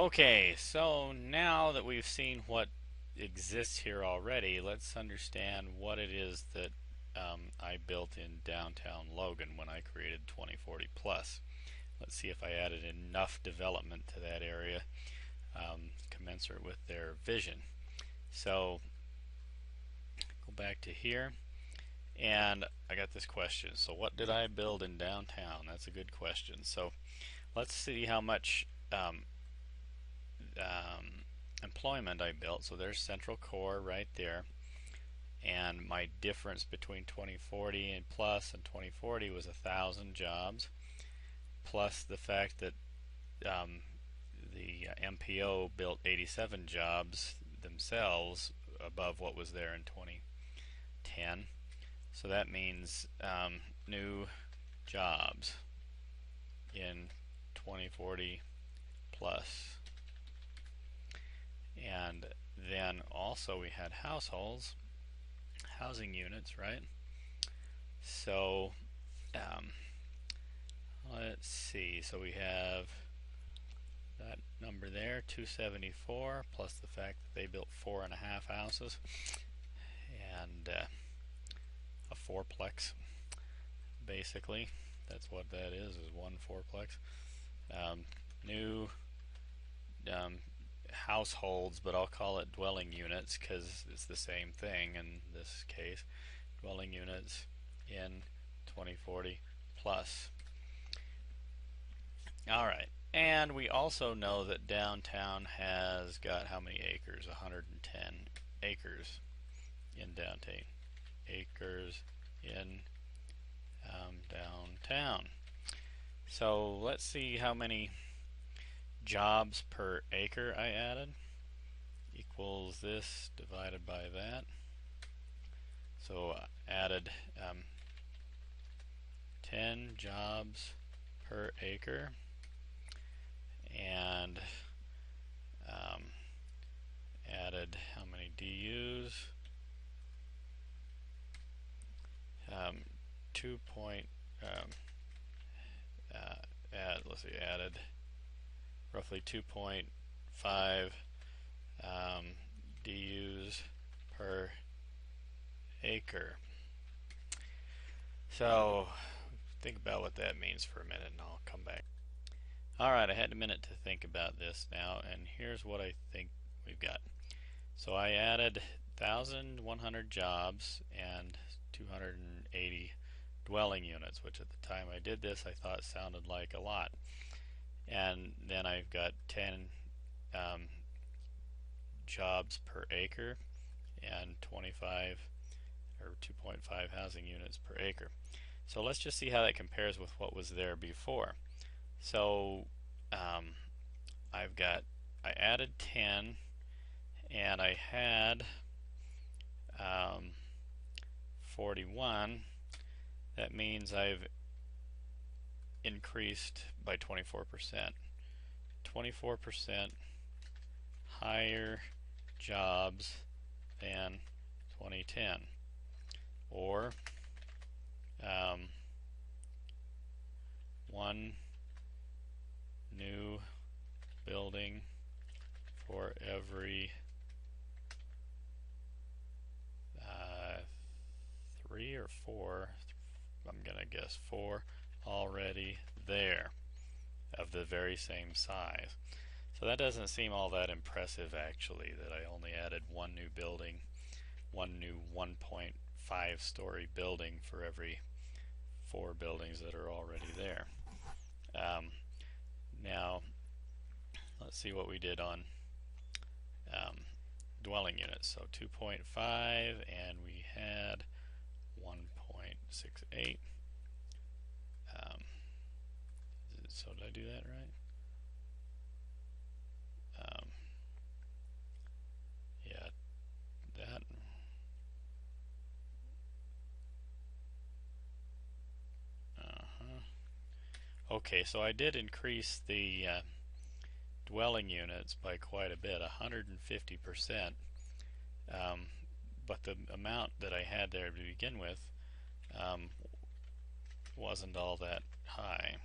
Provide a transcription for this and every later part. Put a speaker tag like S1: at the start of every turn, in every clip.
S1: Okay, so now that we've seen what exists here already, let's understand what it is that I built in downtown Logan when I created 2040 Plus. Let's see if I added enough development to that area commensurate with their vision. So go back to here, and I got this question. So what did I build in downtown? That's a good question. So let's see how much employment I built. So there's Central Core right there, and my difference between 2040 and plus and 2040 was 1,000 jobs, plus the fact that the MPO built 87 jobs themselves above what was there in 2010. So that means new jobs in 2040 plus. And then also we had households, housing units, right? So let's see. So we have that number there, 274, plus the fact that they built 4.5 houses and a fourplex, basically. That's what that is one fourplex. New households, but I'll call it dwelling units because it's the same thing in this case. Dwelling units in 2040 plus. Alright, and we also know that downtown has got how many acres? 110 acres in downtown. Acres in downtown. So let's see how many jobs per acre I added. Equals this divided by that. So I added 10 jobs per acre, and added how many DUs? 2 point let's see, added roughly 2.5 DUs per acre. So think about what that means for a minute and I'll come back. Alright, I had a minute to think about this now, and here's what I think we've got. So I added 1,100 jobs and 280 dwelling units, which at the time I did this I thought sounded like a lot. And then I've got 10 jobs per acre and 25 or 2.5 housing units per acre. So let's just see how that compares with what was there before. So I added 10, and I had 41. That means I've increased by 24%. 24% higher jobs than 2010, or one new building for every 3 or 4, I'm gonna guess 4 already there of the very same size. So that doesn't seem all that impressive actually, that I only added one new building, one new 1.5 story building for every 4 buildings that are already there. Now let's see what we did on dwelling units. So 2.5, and we had 1.68. So did I do that right? Yeah, that. Okay, so I did increase the dwelling units by quite a bit, 150%. But the amount that I had there to begin with wasn't all that high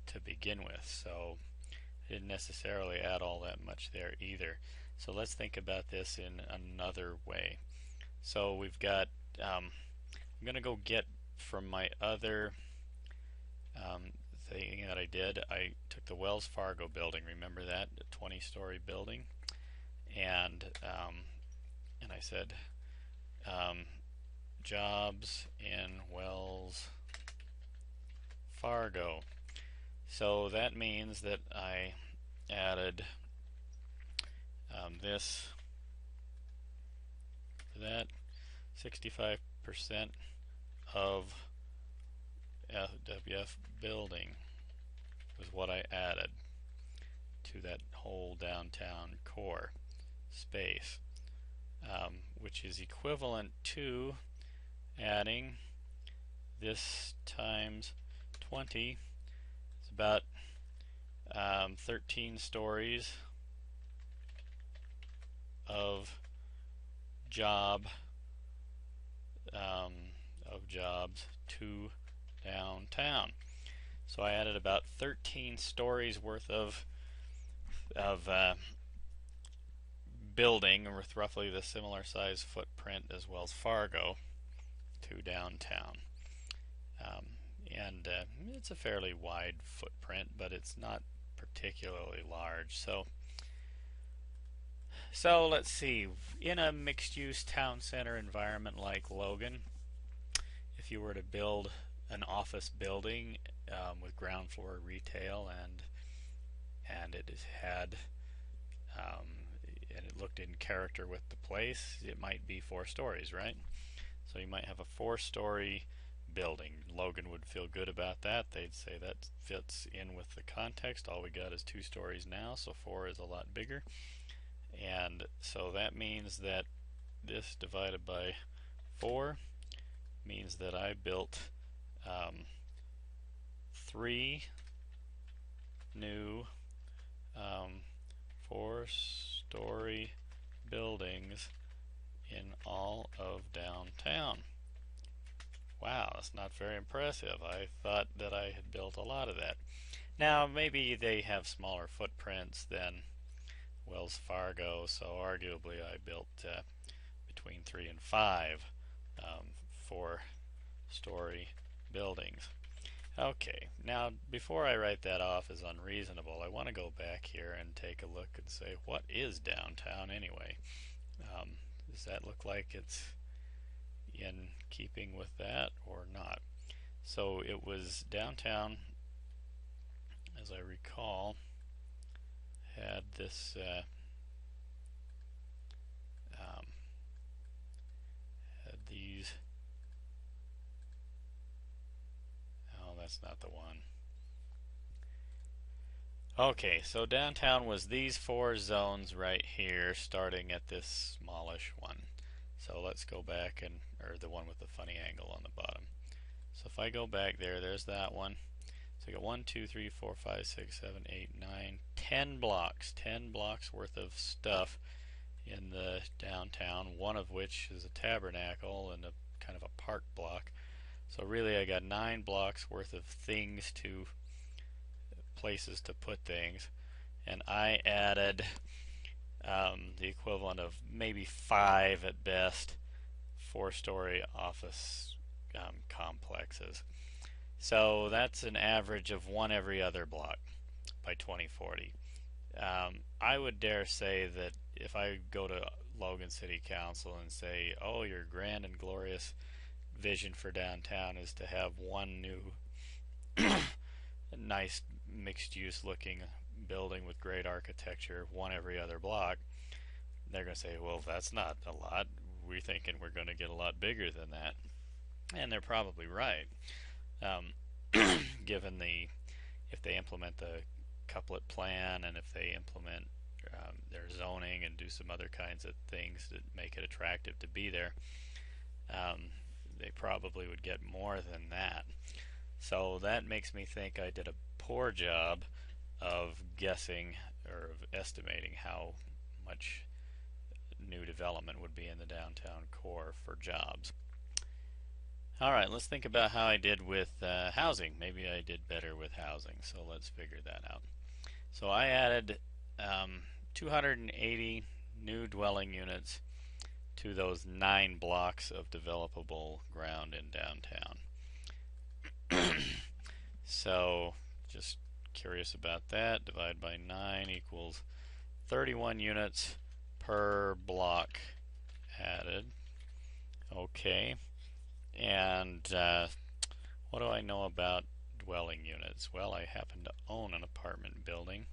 S1: to begin with. So I didn't necessarily add all that much there either. So let's think about this in another way. So we've got, I'm going to go get from my other thing that I did. I took the Wells Fargo building, remember that, the 20-story building, and I said jobs in Wells Fargo. So that means that I added this for that. 65% of WF building was what I added to that whole downtown core space, which is equivalent to adding this times 20. It's about 13 stories of jobs to downtown. So I added about 13 stories worth of building with roughly the similar size footprint as Wells Fargo to downtown. And it's a fairly wide footprint, but it's not particularly large. So let's see, in a mixed-use town center environment like Logan, if you were to build an office building with ground floor retail and it had and it looked in character with the place, it might be 4 stories, right? So you might have a 4-story building. Logan would feel good about that. They'd say that fits in with the context. All we got is 2 stories now, so 4 is a lot bigger. And so that means that this divided by 4 means that I built 3 new 4-story buildings in all of downtown. Wow, that's not very impressive. I thought that I had built a lot of that. Now, maybe they have smaller footprints than Wells Fargo, so arguably I built between 3 and 5 4-story buildings. Okay, now before I write that off as unreasonable, I want to go back here and take a look and say, what is downtown anyway? Does that look like it's in keeping with that or not? So it was downtown, as I recall, had this had these. Oh, that's not the one. Okay, so downtown was these 4 zones right here, starting at this smallish one. So let's go back or the one with the funny angle on the bottom. So if I go back there, there's that one. So I got 1, 2, 3, 4, 5, 6, 7, 8, 9, 10 blocks. 10 blocks worth of stuff in the downtown, one of which is a tabernacle and a kind of a park block. So really I got 9 blocks worth of things to places to put things, and I added the equivalent of maybe 5 at best 4-story office complexes. So that's an average of 1 every other block by 2040. I would dare say that if I go to Logan City Council and say, oh, your grand and glorious vision for downtown is to have 1 new nice mixed-use looking building with great architecture, 1 every other block, they're going to say, well, that's not a lot. We're thinking we're going to get a lot bigger than that. And they're probably right. Given if they implement the couplet plan and if they implement their zoning and do some other kinds of things that make it attractive to be there, they probably would get more than that. So that makes me think I did a poor job of guessing or of estimating how much new development would be in the downtown core for jobs. Alright, let's think about how I did with housing. Maybe I did better with housing, so let's figure that out. So I added 280 new dwelling units to those 9 blocks of developable ground in downtown. So just curious about that. Divide by 9 equals 31 units per block added. Okay. And what do I know about dwelling units? Well, I happen to own an apartment building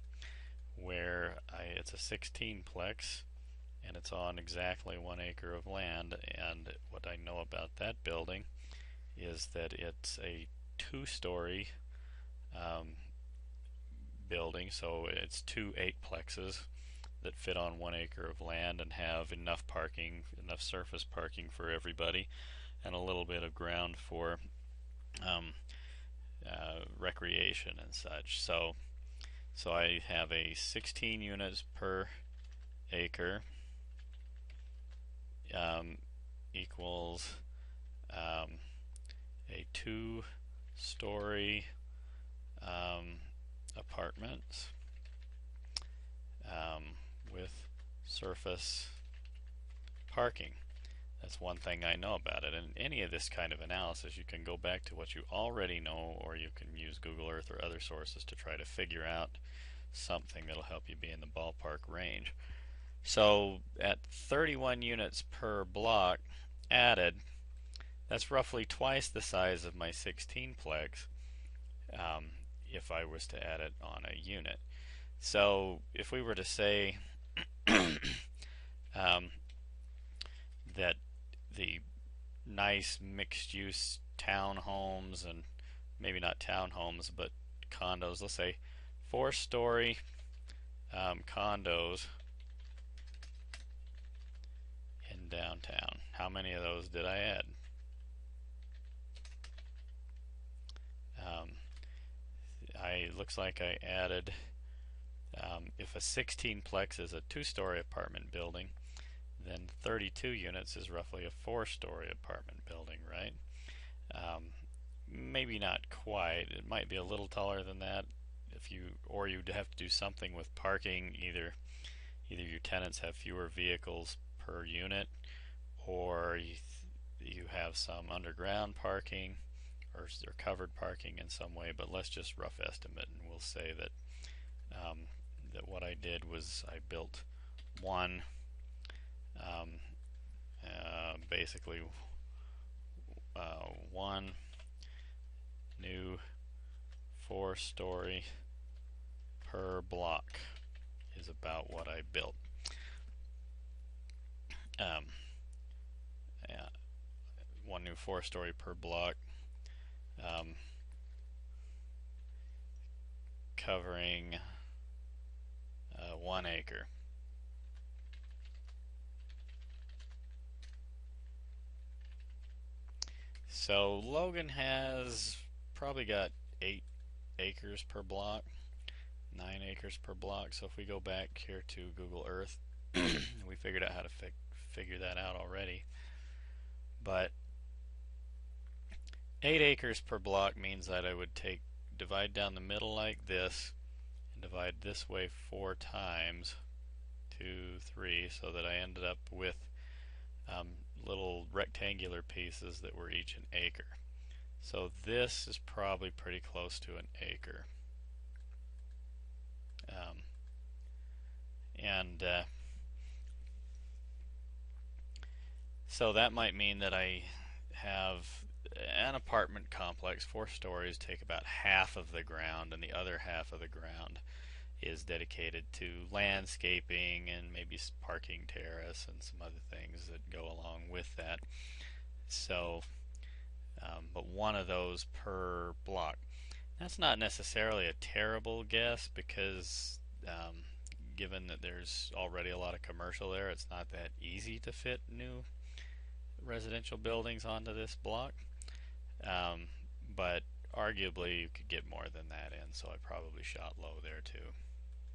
S1: where it's a 16-plex and it's on exactly 1 acre of land. And what I know about that building is that it's a 2-story building, so it's 2 8-plexes that fit on 1 acre of land and have enough parking, enough surface parking for everybody, and a little bit of ground for recreation and such. So I have a 16 units per acre equals a 2-story apartments with surface parking. That's one thing I know about it. And any of this kind of analysis, you can go back to what you already know, or you can use Google Earth or other sources to try to figure out something that'll help you be in the ballpark range. So at 31 units per block added, that's roughly twice the size of my 16-plex if I was to add it on a unit. So if we were to say that the nice mixed-use townhomes, and maybe not townhomes, but condos, let's say 4-story condos in downtown. How many of those did I add? Looks like I added, if a 16-plex is a 2-story apartment building, then 32 units is roughly a 4-story apartment building, right? Maybe not quite. It might be a little taller than that. Or you'd have to do something with parking. Either your tenants have fewer vehicles per unit, or you have some underground parking, or covered parking in some way. But let's just rough estimate, and we'll say that that what I did was I built one, basically one new 4-story per block is about what I built. One new 4-story per block, covering 1 acre. So Logan has probably got 8 acres per block, 9 acres per block. So if we go back here to Google Earth, we figured out how to figure that out already. But 8 acres per block means that I would divide down the middle like this, and divide this way 4 times, 2, 3, so that I ended up with little rectangular pieces that were each an acre. So this is probably pretty close to an acre. So that might mean that I have an apartment complex, 4 stories, take about half of the ground, and the other half of the ground is dedicated to landscaping and maybe parking terrace and some other things that go along with that. So, but one of those per block. That's not necessarily a terrible guess, because given that there's already a lot of commercial there, it's not that easy to fit new residential buildings onto this block. But arguably you could get more than that in, so I probably shot low there too.